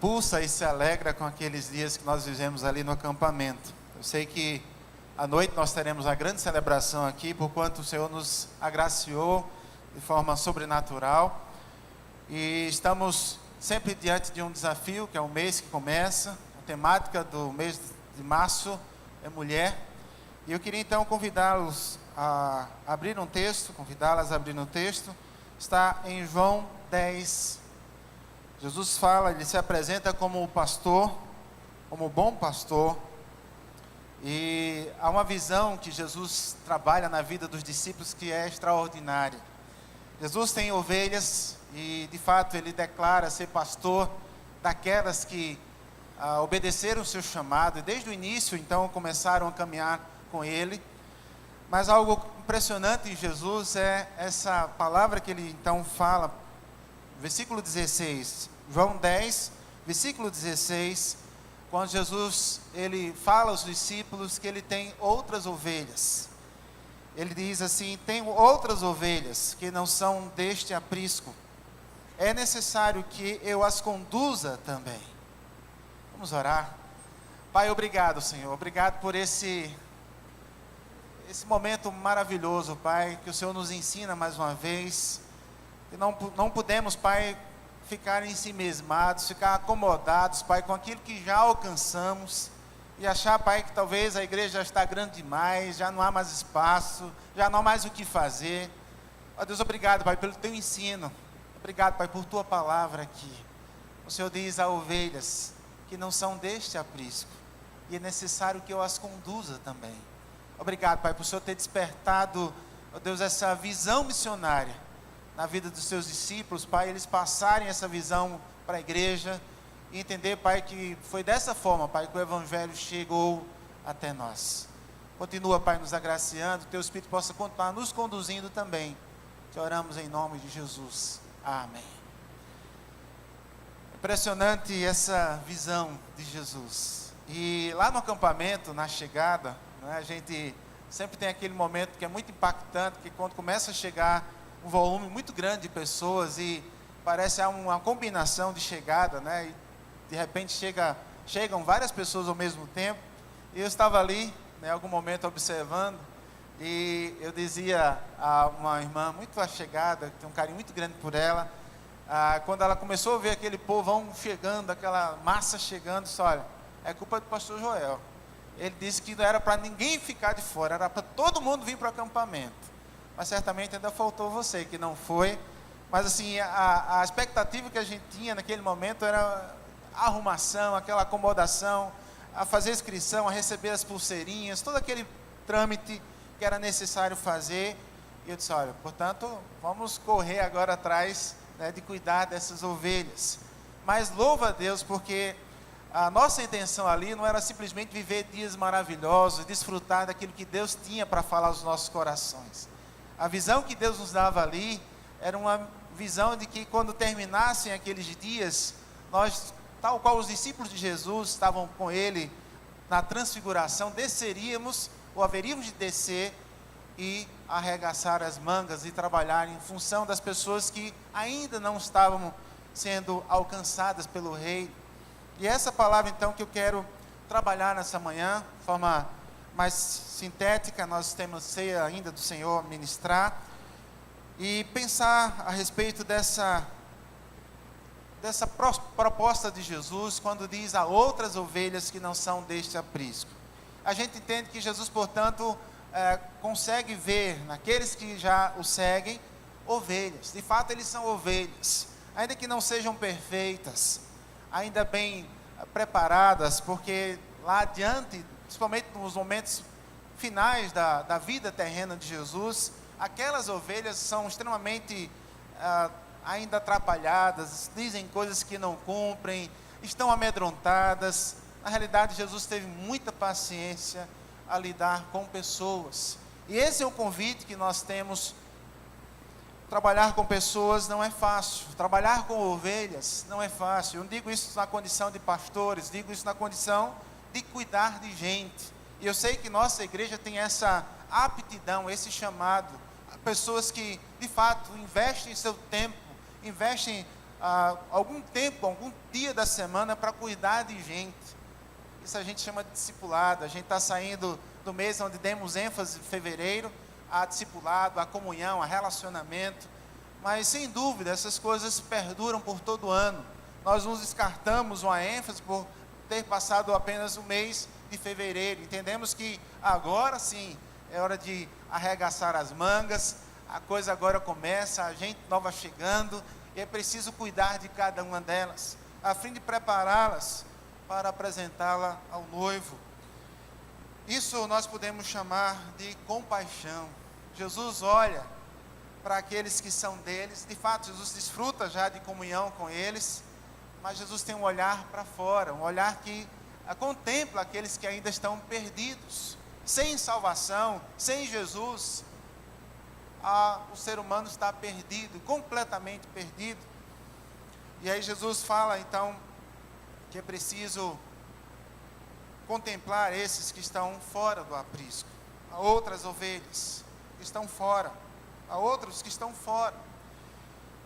pulsa e se alegra com aqueles dias que nós vivemos ali no acampamento. Eu sei que à noite nós teremos a grande celebração aqui, por quanto o Senhor nos agraciou de forma sobrenatural. E estamos sempre diante de um desafio, que é o mês que começa. A temática do mês de março é mulher. E eu queria então convidá-los a abrir um texto, convidá-las a abrir um texto. Está em João 10. Jesus fala, ele se apresenta como o pastor, como o bom pastor. E há uma visão que Jesus trabalha na vida dos discípulos que é extraordinária. Jesus tem ovelhas e de fato ele declara ser pastor daquelas que obedeceram o seu chamado. E desde o início então começaram a caminhar com ele. Mas algo impressionante em Jesus é essa palavra que ele então fala, versículo 16, João 10, versículo 16, quando Jesus, ele fala aos discípulos que ele tem outras ovelhas. Ele diz assim: tenho outras ovelhas que não são deste aprisco. É necessário que eu as conduza também. Vamos orar. Pai, obrigado, Senhor. Obrigado por esse momento maravilhoso, Pai, que o Senhor nos ensina mais uma vez. E não podemos, Pai, ficar ensimesmados, ficar acomodados, Pai, com aquilo que já alcançamos e achar, Pai, que talvez a igreja já está grande demais, já não há mais espaço, já não há mais o que fazer. Ó Deus, obrigado, Pai, pelo Teu ensino. Obrigado, Pai, por Tua palavra aqui. O Senhor diz a ovelhas que não são deste aprisco, e é necessário que eu as conduza também. Obrigado, Pai, por o Senhor ter despertado, ó Deus, essa visão missionária na vida dos seus discípulos, Pai, eles passarem essa visão para a igreja e entender, Pai, que foi dessa forma, Pai, que o Evangelho chegou até nós. Continua, Pai, nos agraciando, que Teu Espírito possa continuar nos conduzindo também. Te oramos em nome de Jesus. Amém. Impressionante essa visão de Jesus. E lá no acampamento, na chegada, a gente sempre tem aquele momento que é muito impactante, que quando começa a chegar um volume muito grande de pessoas e parece uma combinação de chegada, né? E de repente chegam várias pessoas ao mesmo tempo. E eu estava ali, em algum momento observando, e eu dizia a uma irmã muito achegada, que tem um carinho muito grande por ela, quando ela começou a ver aquele povão chegando, aquela massa chegando, disse: olha, é culpa do pastor Joel. Ele disse que não era para ninguém ficar de fora, era para todo mundo vir para o acampamento. Mas certamente ainda faltou você, que não foi. Mas assim, a expectativa que a gente tinha naquele momento era a arrumação, aquela acomodação, a fazer a inscrição, a receber as pulseirinhas, todo aquele trâmite que era necessário fazer. E eu disse: olha, portanto, vamos correr agora atrás, né, de cuidar dessas ovelhas. Mas louva a Deus, porque a nossa intenção ali não era simplesmente viver dias maravilhosos, desfrutar daquilo que Deus tinha para falar aos nossos corações. A visão que Deus nos dava ali era uma visão de que quando terminassem aqueles dias, nós, tal qual os discípulos de Jesus estavam com Ele na transfiguração, desceríamos, ou haveríamos de descer e arregaçar as mangas e trabalhar em função das pessoas que ainda não estavam sendo alcançadas pelo Rei. E essa palavra então que eu quero trabalhar nessa manhã, de forma mais sintética. Nós temos ceia ainda do Senhor a ministrar, e pensar a respeito dessa proposta de Jesus, quando diz: a outras ovelhas que não são deste aprisco. A gente entende que Jesus, portanto, consegue ver naqueles que já o seguem, ovelhas. De fato, eles são ovelhas, ainda que não sejam perfeitas, ainda bem preparadas, porque lá adiante, principalmente nos momentos finais da vida terrena de Jesus, aquelas ovelhas são extremamente ainda atrapalhadas, dizem coisas que não cumprem, estão amedrontadas. Na realidade, Jesus teve muita paciência a lidar com pessoas. E esse é o convite que nós temos. Trabalhar com pessoas não é fácil. Trabalhar com ovelhas não é fácil. Eu não digo isso na condição de pastores, digo isso na condição de cuidar de gente. E eu sei que nossa igreja tem essa aptidão, esse chamado. Pessoas que, de fato, investem seu tempo, investem algum tempo, algum dia da semana para cuidar de gente. Isso a gente chama de discipulado. A gente está saindo do mês onde demos ênfase em fevereiro a discipulado, a comunhão, a relacionamento. Mas, sem dúvida, essas coisas perduram por todo o ano. Nós nos descartamos uma ênfase por ter passado apenas o mês de fevereiro. Entendemos que agora sim é hora de arregaçar as mangas, a coisa agora começa, a gente nova chegando, e é preciso cuidar de cada uma delas, a fim de prepará-las para apresentá-la ao noivo. Isso nós podemos chamar de compaixão. Jesus olha para aqueles que são deles. De fato, Jesus desfruta já de comunhão com eles, mas Jesus tem um olhar para fora, um olhar que contempla aqueles que ainda estão perdidos, sem salvação, sem Jesus. O ser humano está perdido, completamente perdido. E aí Jesus fala então que é preciso contemplar esses que estão fora do aprisco. Há outras ovelhas que estão fora, há outros que estão fora.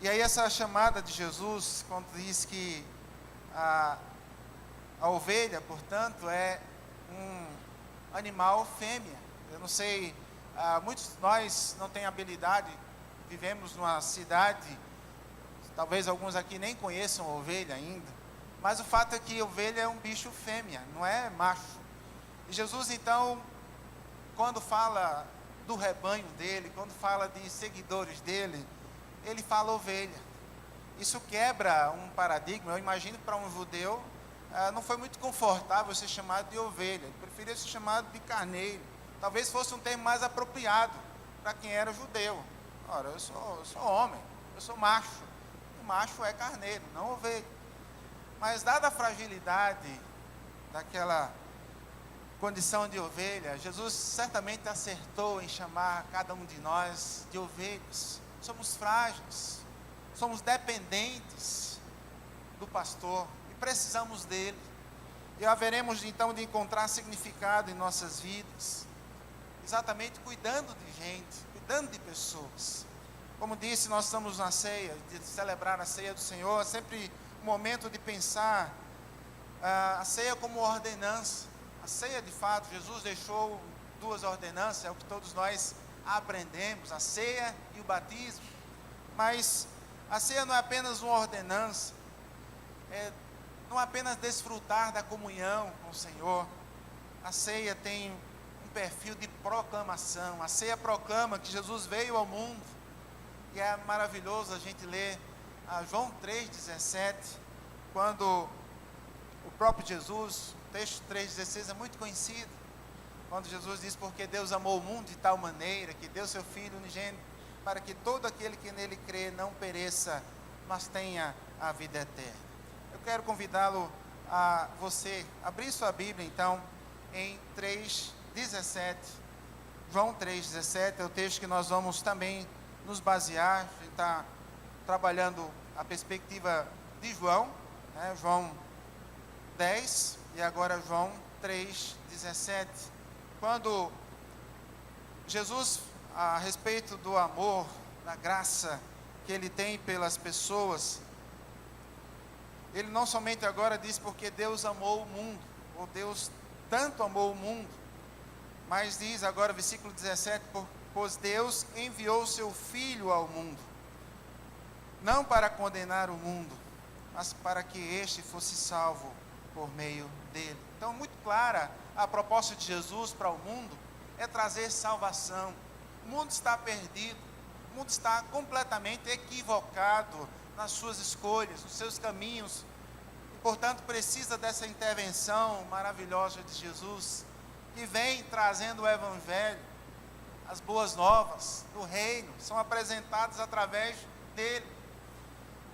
E aí essa chamada de Jesus, quando diz que a ovelha, portanto, é um animal fêmea. Eu não sei, muitos de nós não têm habilidade, vivemos numa cidade, talvez alguns aqui nem conheçam a ovelha ainda, mas o fato é que a ovelha é um bicho fêmea, não é macho. E Jesus então, quando fala do rebanho dele, quando fala de seguidores dele, ele fala ovelha. Isso quebra um paradigma. Eu imagino que para um judeu não foi muito confortável ser chamado de ovelha, ele preferia ser chamado de carneiro. Talvez fosse um termo mais apropriado para quem era judeu. Ora, eu sou homem, eu sou macho, o macho é carneiro, não ovelha. Mas dada a fragilidade daquela condição de ovelha, Jesus certamente acertou em chamar cada um de nós de ovelhas. Somos frágeis, somos dependentes do pastor e precisamos dele. E haveremos então de encontrar significado em nossas vidas, exatamente cuidando de gente, cuidando de pessoas. Como disse, nós estamos na ceia, de celebrar a ceia do Senhor, é sempre um momento de pensar a ceia como ordenança. A ceia, de fato, Jesus deixou duas ordenanças, é o que todos nós aprendemos, a ceia e o batismo. Mas a ceia não é apenas uma ordenança, não é apenas desfrutar da comunhão com o Senhor. A ceia tem um perfil de proclamação. A ceia proclama que Jesus veio ao mundo. E é maravilhoso a gente ler João 3,17, quando o próprio Jesus, o texto 3,16 é muito conhecido, quando Jesus diz: porque Deus amou o mundo de tal maneira que deu seu Filho unigênito, para que todo aquele que nele crê não pereça, mas tenha a vida eterna. Eu quero convidá-lo a você abrir sua Bíblia então em 3,17. João 3,17 é o texto que nós vamos também nos basear. A gente está trabalhando a perspectiva de João, né? João 10 e agora João 3,17. Quando Jesus, a respeito do amor, da graça que ele tem pelas pessoas, ele não somente agora diz porque Deus amou o mundo, ou Deus tanto amou o mundo, mas diz agora, versículo 17, pois Deus enviou o seu Filho ao mundo, não para condenar o mundo, mas para que este fosse salvo por meio dele. Então, muito clara a proposta de Jesus para o mundo é trazer salvação. O mundo está perdido, o mundo está completamente equivocado nas suas escolhas, nos seus caminhos, e portanto precisa dessa intervenção maravilhosa de Jesus, que vem trazendo o Evangelho. As boas novas do reino são apresentadas através dele.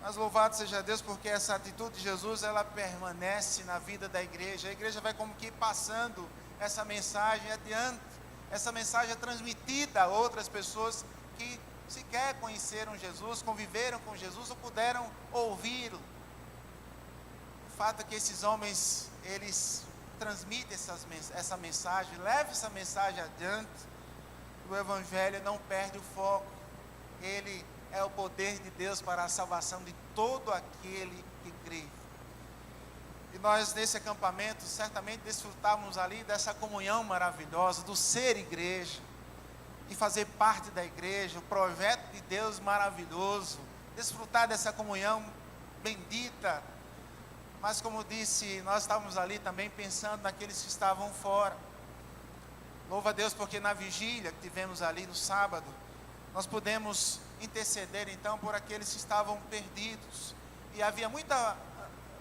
Mas louvado seja Deus, porque essa atitude de Jesus, ela permanece na vida da igreja. A igreja vai como que passando essa mensagem adiante. Essa mensagem é transmitida a outras pessoas que sequer conheceram Jesus, conviveram com Jesus ou puderam ouvi-lo. O fato é que esses homens, eles transmitem essa mensagem, levam essa mensagem adiante. O Evangelho não perde o foco, ele é o poder de Deus para a salvação de todo aquele que crê. E nós, nesse acampamento, certamente desfrutávamos ali dessa comunhão maravilhosa, do ser igreja, e fazer parte da igreja, o projeto de Deus maravilhoso, desfrutar dessa comunhão bendita. Mas como disse, nós estávamos ali também pensando naqueles que estavam fora. Louva a Deus porque na vigília que tivemos ali no sábado, nós pudemos interceder então por aqueles que estavam perdidos. E havia muita,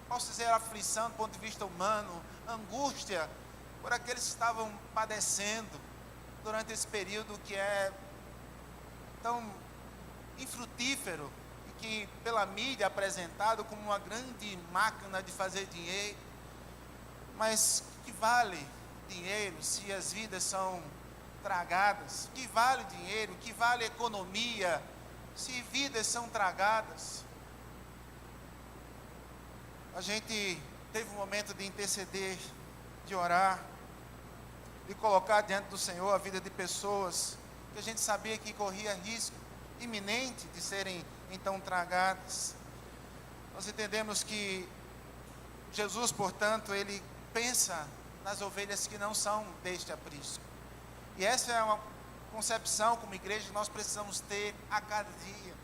posso dizer, aflição do ponto de vista humano, angústia por aqueles que estavam padecendo durante esse período que é tão infrutífero e que pela mídia é apresentado como uma grande máquina de fazer dinheiro. Mas que vale dinheiro se as vidas são tragadas? Que vale dinheiro? Que vale economia se vidas são tragadas? A gente teve um momento de interceder, de orar, de colocar diante do Senhor a vida de pessoas que a gente sabia que corria risco iminente de serem então tragadas. Nós entendemos que Jesus, portanto, ele pensa nas ovelhas que não são deste aprisco. E essa é uma concepção como igreja que nós precisamos ter a cada dia.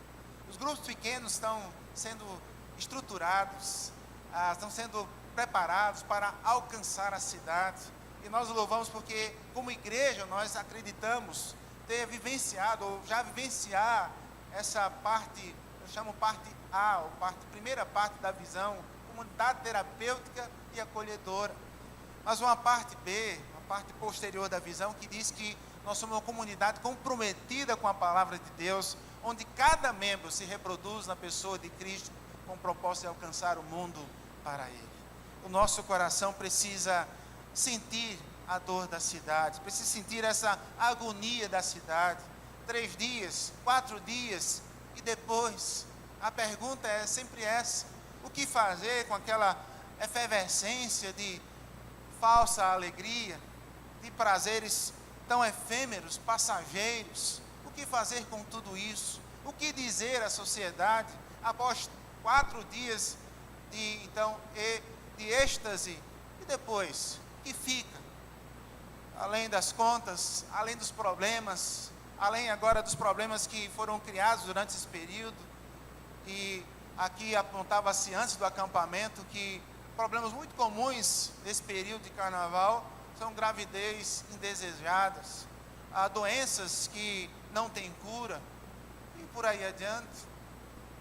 Os grupos pequenos estão sendo estruturados, estão sendo preparados para alcançar a cidade. E nós louvamos porque, como igreja, nós acreditamos ter vivenciado, ou já vivenciar essa parte, eu chamo parte A, ou primeira parte da visão, comunidade terapêutica e acolhedora. Mas uma parte B, uma parte posterior da visão, que diz que nós somos uma comunidade comprometida com a palavra de Deus, onde cada membro se reproduz na pessoa de Cristo, com o propósito de alcançar o mundo para Ele. O nosso coração precisa sentir a dor da cidade, precisa sentir essa agonia da cidade. 3 dias, 4 dias, e depois, a pergunta é sempre essa: o que fazer com aquela efervescência de falsa alegria, de prazeres tão efêmeros, passageiros? O que fazer com tudo isso? O que dizer à sociedade após 4 dias de êxtase? E depois, o que fica? Além das contas, além dos problemas, além agora dos problemas que foram criados durante esse período, e aqui apontava-se antes do acampamento que problemas muito comuns nesse período de carnaval são gravidez indesejadas, doenças que não têm cura, e por aí adiante,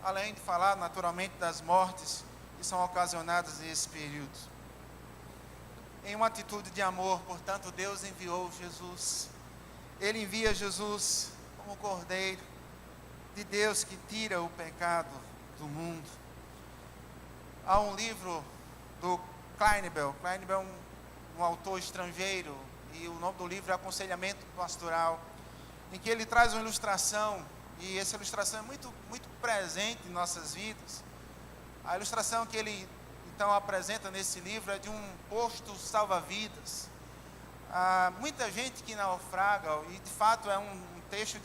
além de falar naturalmente das mortes que são ocasionadas nesse período. Em uma atitude de amor, portanto, Deus enviou Jesus. Ele envia Jesus como o Cordeiro de Deus que tira o pecado do mundo. Há um livro do Kleinebel. Kleinebel é um autor estrangeiro, e o nome do livro é Aconselhamento Pastoral, em que ele traz uma ilustração, e essa ilustração é muito, muito presente em nossas vidas. A ilustração que ele então apresenta nesse livro é de um posto salva-vidas. Muita gente que naufraga, e de fato é um texto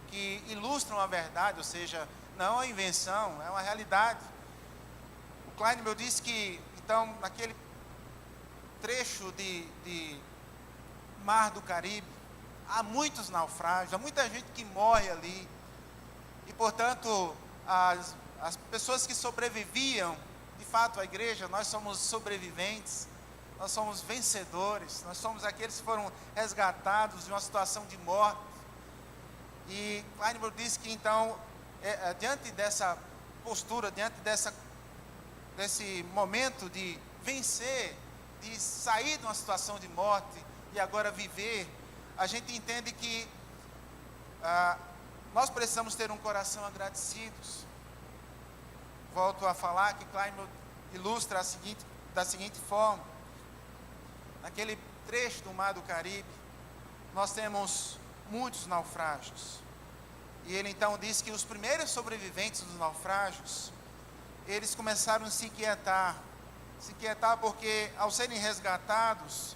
que ilustra uma verdade, ou seja, não é uma invenção, é uma realidade. O Kleinebel diz que, então, naquele trecho de Mar do Caribe, há muitos naufrágios, há muita gente que morre ali, e portanto, as pessoas que sobreviviam, de fato, a igreja, nós somos sobreviventes, nós somos vencedores, nós somos aqueles que foram resgatados de uma situação de morte. E Kleinebel diz que então, diante dessa postura, diante desse momento de vencer, de sair de uma situação de morte e agora viver, a gente entende que nós precisamos ter um coração agradecidos. Volto a falar que Kleinebel ilustra da seguinte forma: naquele trecho do Mar do Caribe, nós temos muitos naufrágios. E ele então diz que os primeiros sobreviventes dos naufrágios, eles começaram a se inquietar porque, ao serem resgatados,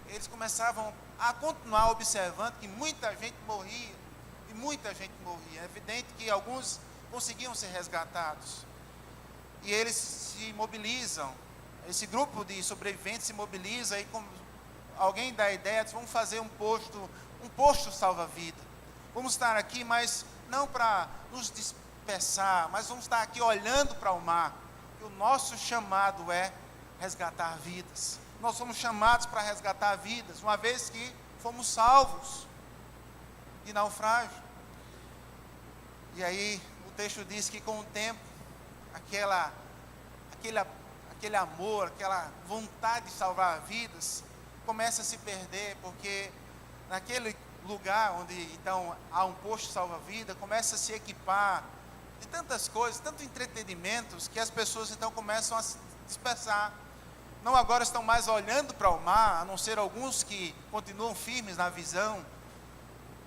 eles começavam a continuar observando que muita gente morria, e muita gente morria. É evidente que alguns conseguiam ser resgatados. E eles se mobilizam, esse grupo de sobreviventes se mobiliza e alguém dá a ideia, diz, vamos fazer um posto salva-vida. Vamos estar aqui, mas não para nos dispersar, mas vamos estar aqui olhando para o mar. E o nosso chamado é resgatar vidas. Nós somos chamados para resgatar vidas, uma vez que fomos salvos de naufrágio. E aí o texto diz que com o tempo, aquele amor, aquela vontade de salvar vidas, começa a se perder, porque naquele lugar onde então há um posto salva-vida, começa a se equipar de tantas coisas, tantos entretenimentos, que as pessoas então começam a se dispersar. Não agora estão mais olhando para o mar, a não ser alguns que continuam firmes na visão,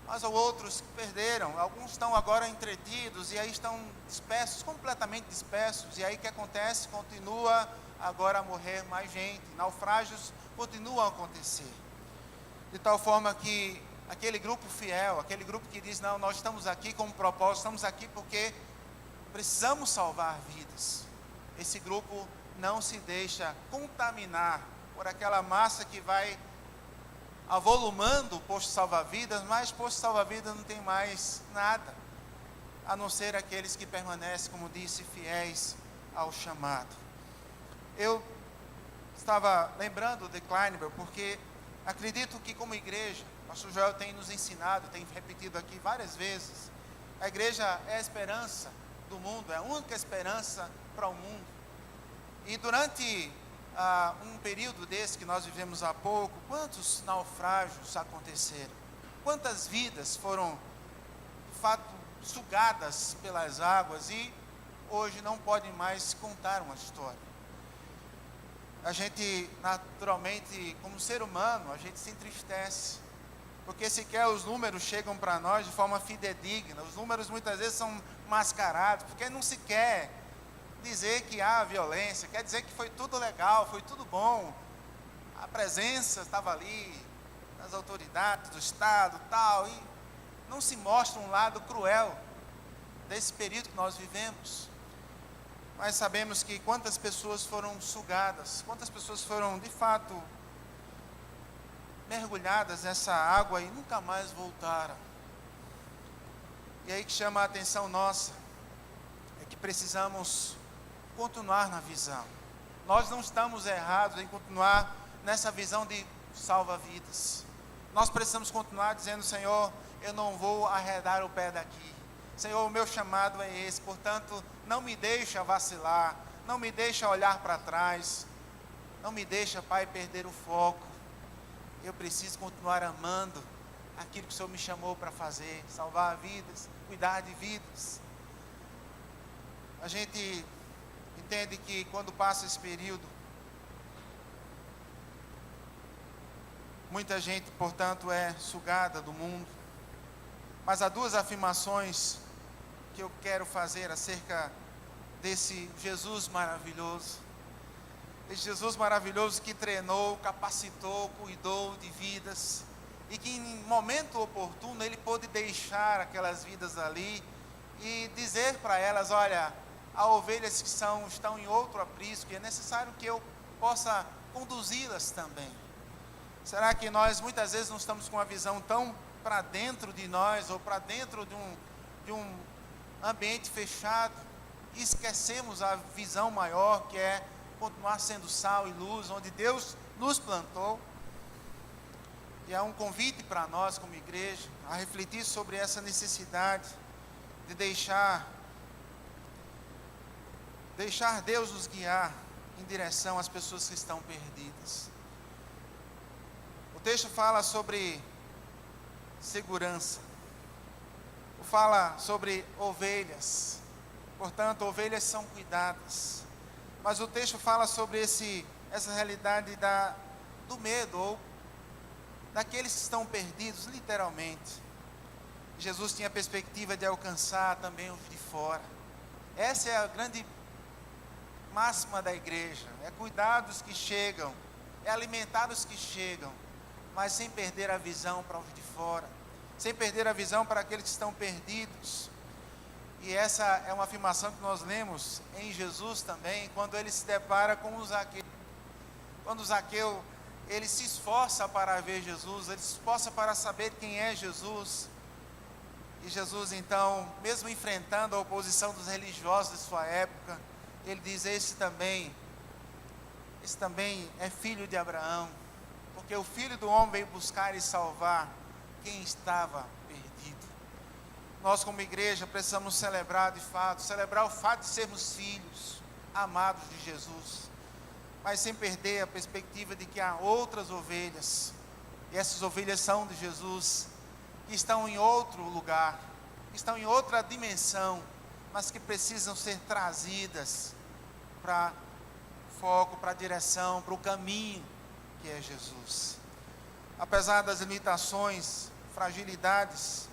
mas outros que perderam. Alguns estão agora entretidos e aí estão dispersos, completamente dispersos. E aí o que acontece? Continua agora a morrer mais gente. Naufrágios continuam a acontecer. De tal forma que aquele grupo fiel, aquele grupo que diz, não, nós estamos aqui com um propósito, estamos aqui porque precisamos salvar vidas. Esse grupo não se deixa contaminar por aquela massa que vai avolumando o posto salva-vidas, mas posto salva-vidas não tem mais nada, a não ser aqueles que permanecem, como disse, fiéis ao chamado. Eu estava lembrando de Kleinberg, porque acredito que como igreja, o pastor Joel tem nos ensinado, tem repetido aqui várias vezes, a igreja é a esperança do mundo, é a única esperança para o mundo. E durante um período desse que nós vivemos há pouco, quantos naufrágios aconteceram? Quantas vidas foram, de fato, sugadas pelas águas e hoje não podem mais contar uma história? A gente, naturalmente, como ser humano, a gente se entristece, porque sequer os números chegam para nós de forma fidedigna. Os números muitas vezes são mascarados, porque não se quer dizer que há violência, quer dizer que foi tudo legal, foi tudo bom, a presença estava ali, das autoridades do Estado, tal, e não se mostra um lado cruel desse período que nós vivemos. Mas sabemos que quantas pessoas foram sugadas, quantas pessoas foram de fato mergulhadas nessa água e nunca mais voltaram. E aí que chama a atenção nossa, é que precisamos continuar na visão. Nós não estamos errados em continuar nessa visão de salva-vidas. Nós precisamos continuar dizendo, Senhor, eu não vou arredar o pé daqui. Senhor, o meu chamado é esse, portanto, não me deixa vacilar, não me deixa olhar para trás, não me deixa, Pai, perder o foco. Eu preciso continuar amando aquilo que o Senhor me chamou para fazer, salvar vidas, cuidar de vidas. A gente entende que quando passa esse período, muita gente, portanto, é sugada do mundo. Mas há duas afirmações que eu quero fazer acerca desse Jesus maravilhoso. Esse Jesus maravilhoso que treinou, capacitou, cuidou de vidas e que em momento oportuno ele pôde deixar aquelas vidas ali e dizer para elas, olha, há ovelhas que estão em outro aprisco e é necessário que eu possa conduzi-las também. Será que nós muitas vezes não estamos com uma visão tão para dentro de nós ou para dentro de um ambiente fechado e esquecemos a visão maior que é continuar sendo sal e luz, onde Deus nos plantou? E há um convite para nós como igreja a refletir sobre essa necessidade de deixar Deus nos guiar em direção às pessoas que estão perdidas. O texto fala sobre segurança, fala sobre ovelhas, portanto, ovelhas são cuidadas, mas o texto fala sobre essa realidade do medo, ou daqueles que estão perdidos, literalmente. Jesus tinha a perspectiva de alcançar também os de fora. Essa é a grande máxima da igreja, é cuidar dos que chegam, é alimentar os que chegam, mas sem perder a visão para os de fora. sem perder a visão para aqueles que estão perdidos. E essa é uma afirmação que nós lemos em Jesus também, quando ele se depara com o Zaqueu. Quando o Zaqueu, ele se esforça para ver Jesus, ele se esforça para saber quem é Jesus. E Jesus, então, mesmo enfrentando a oposição dos religiosos de sua época, ele diz: esse também é filho de Abraão, porque o Filho do Homem veio buscar e salvar quem estava perdido. Nós, como igreja, precisamos celebrar o fato de sermos filhos amados de Jesus, mas sem perder a perspectiva de que há outras ovelhas, e essas ovelhas são de Jesus, que estão em outro lugar, que estão em outra dimensão, mas que precisam ser trazidas para foco, para a direção, para o caminho que é Jesus. Apesar das limitações, fragilidades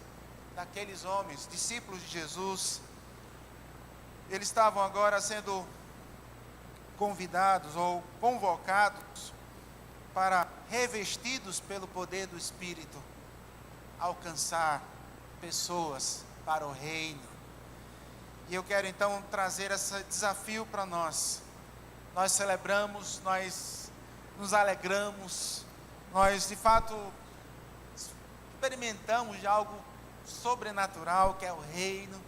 daqueles homens, discípulos de Jesus, eles estavam agora sendo convidados ou convocados para, revestidos pelo poder do Espírito, alcançar pessoas para o reino. E eu quero então trazer esse desafio para nós. Nós celebramos, nós nos alegramos, nós de fato experimentamos de algo sobrenatural que é o reino,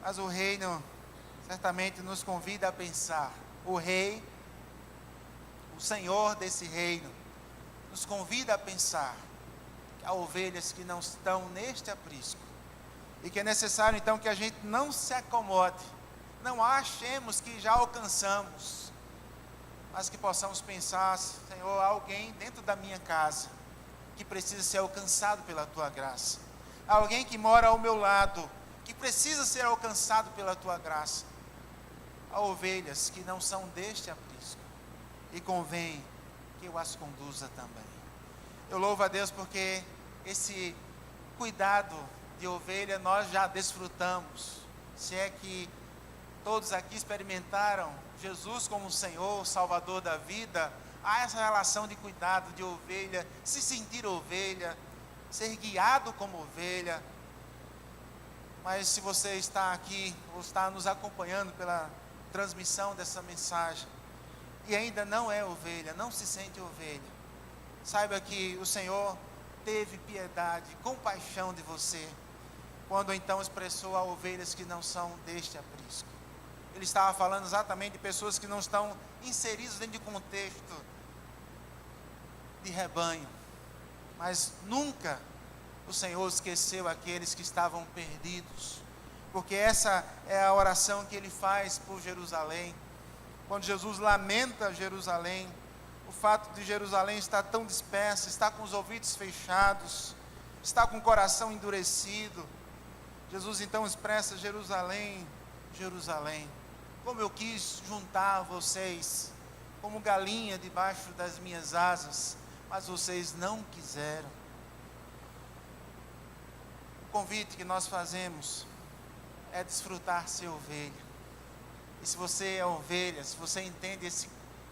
mas o reino certamente nos convida a pensar. O rei, o Senhor desse reino, nos convida a pensar que há ovelhas que não estão neste aprisco, e que é necessário então que a gente não se acomode, não achemos que já alcançamos, mas que possamos pensar: Senhor, há alguém dentro da minha casa que precisa ser alcançado pela tua graça, há alguém que mora ao meu lado que precisa ser alcançado pela tua graça. Há ovelhas que não são deste aprisco, e convém que eu as conduza também. Eu louvo a Deus porque esse cuidado de ovelha nós já desfrutamos. Se é que todos aqui experimentaram Jesus como o Senhor, o Salvador da vida, há essa relação de cuidado de ovelha, se sentir ovelha, ser guiado como ovelha. Mas se você está aqui, ou está nos acompanhando pela transmissão dessa mensagem, e ainda não é ovelha, não se sente ovelha, saiba que o Senhor teve piedade, compaixão de você, quando então expressou a ovelhas que não são deste aprisco. Ele estava falando exatamente de pessoas que não estão inseridas dentro de contexto de rebanho, mas nunca o Senhor esqueceu aqueles que estavam perdidos, porque essa é a oração que ele faz por Jerusalém. Quando Jesus lamenta Jerusalém, o fato de Jerusalém estar tão dispersa, estar com os ouvidos fechados, estar com o coração endurecido, Jesus então expressa: Jerusalém, Jerusalém, como eu quis juntar vocês como galinha debaixo das minhas asas, mas vocês não quiseram. O convite que nós fazemos é desfrutar ser ovelha. E se você é ovelha, se você entende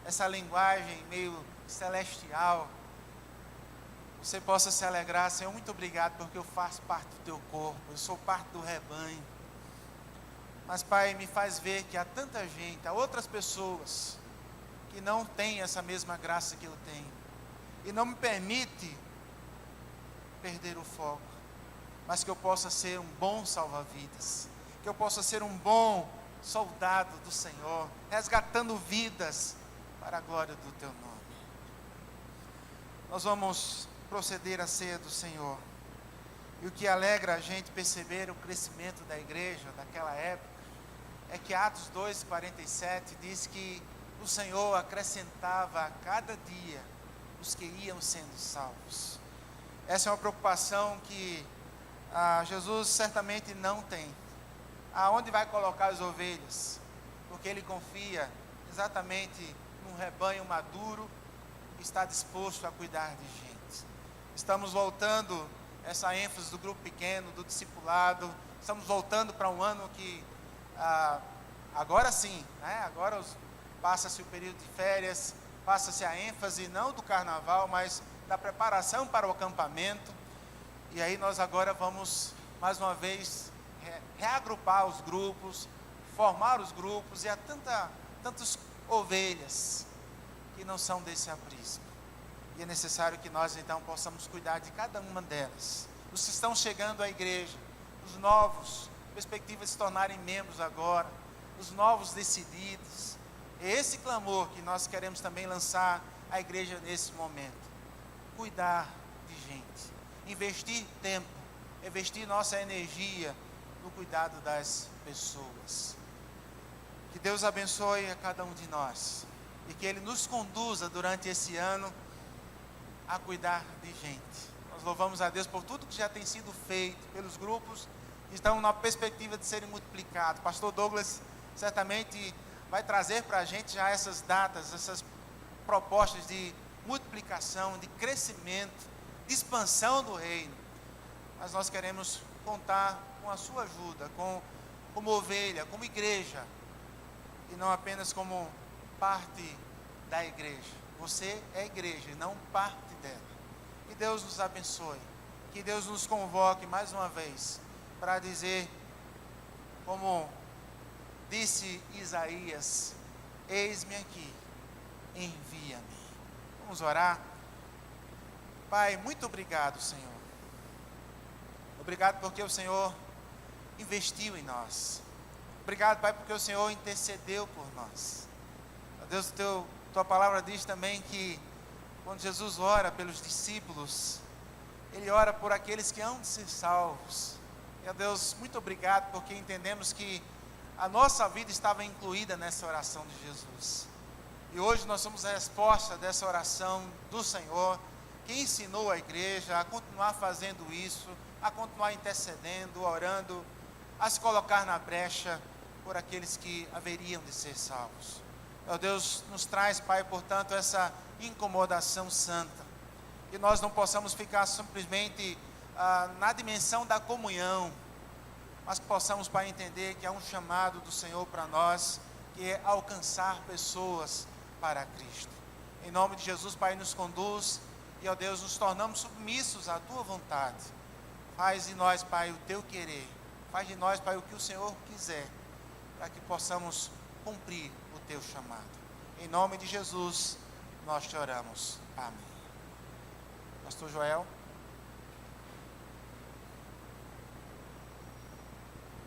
essa linguagem meio celestial, você possa se alegrar: Senhor, muito obrigado porque eu faço parte do teu corpo, eu sou parte do rebanho. Mas Pai, me faz ver que há tanta gente, há outras pessoas que não têm essa mesma graça que eu tenho, e não me permite perder o foco, mas que eu possa ser um bom salva-vidas, que eu possa ser um bom soldado do Senhor, resgatando vidas para a glória do teu nome. Nós vamos proceder à ceia do Senhor, e o que alegra a gente perceber o crescimento da igreja daquela época é que Atos 2:47 diz que o Senhor acrescentava a cada dia os que iam sendo salvos. Essa é uma preocupação que Jesus certamente não tem. Aonde vai colocar as ovelhas? Porque Ele confia exatamente num rebanho maduro que está disposto a cuidar de gente. Estamos voltando essa ênfase do grupo pequeno, do discipulado. Estamos voltando para um ano que agora sim, né? Agora passa-se o período de férias, passa-se a ênfase não do carnaval, mas da preparação para o acampamento. E aí nós agora vamos, mais uma vez, reagrupar os grupos, formar os grupos, e há tantas ovelhas que não são desse aprisco. E é necessário que nós então possamos cuidar de cada uma delas. Os que estão chegando à igreja, os novos, perspectiva de se tornarem membros agora, os novos decididos. É esse clamor que nós queremos também lançar à igreja nesse momento. Cuidar de gente, investir tempo, investir nossa energia no cuidado das pessoas. Que Deus abençoe a cada um de nós e que Ele nos conduza durante esse ano a cuidar de gente. Nós louvamos a Deus por tudo que já tem sido feito, pelos grupos que estão na perspectiva de serem multiplicados. Pastor Douglas certamente vai trazer para a gente já essas datas, essas propostas de multiplicação, de crescimento, de expansão do reino. Mas nós queremos contar com a sua ajuda, como ovelha, como igreja, e não apenas como parte da igreja. Você é igreja e não parte dela. Que Deus nos abençoe, que Deus nos convoque mais uma vez para dizer, como disse Isaías: eis-me aqui, envia-me. Vamos orar. Pai, muito obrigado, Senhor. Obrigado porque o Senhor investiu em nós. Obrigado, Pai, porque o Senhor intercedeu por nós. Deus, tua palavra diz também que quando Jesus ora pelos discípulos, Ele ora por aqueles que hão de ser salvos. E, Deus, muito obrigado porque entendemos que a nossa vida estava incluída nessa oração de Jesus. E hoje nós somos a resposta dessa oração do Senhor, que ensinou a igreja a continuar fazendo isso, a continuar intercedendo, orando, a se colocar na brecha por aqueles que haveriam de ser salvos. Ó Deus, nos traz, Pai, portanto, essa incomodação santa, que nós não possamos ficar simplesmente na dimensão da comunhão, mas que possamos, Pai, entender que há um chamado do Senhor para nós, que é alcançar pessoas para Cristo. Em nome de Jesus, Pai, nos conduz, e, ó Deus, nos tornamos submissos à Tua vontade. Faz de nós, Pai, o Teu querer, faz de nós, Pai, o que o Senhor quiser, para que possamos cumprir o Teu chamado. Em nome de Jesus, nós te oramos. Amém. Pastor Joel.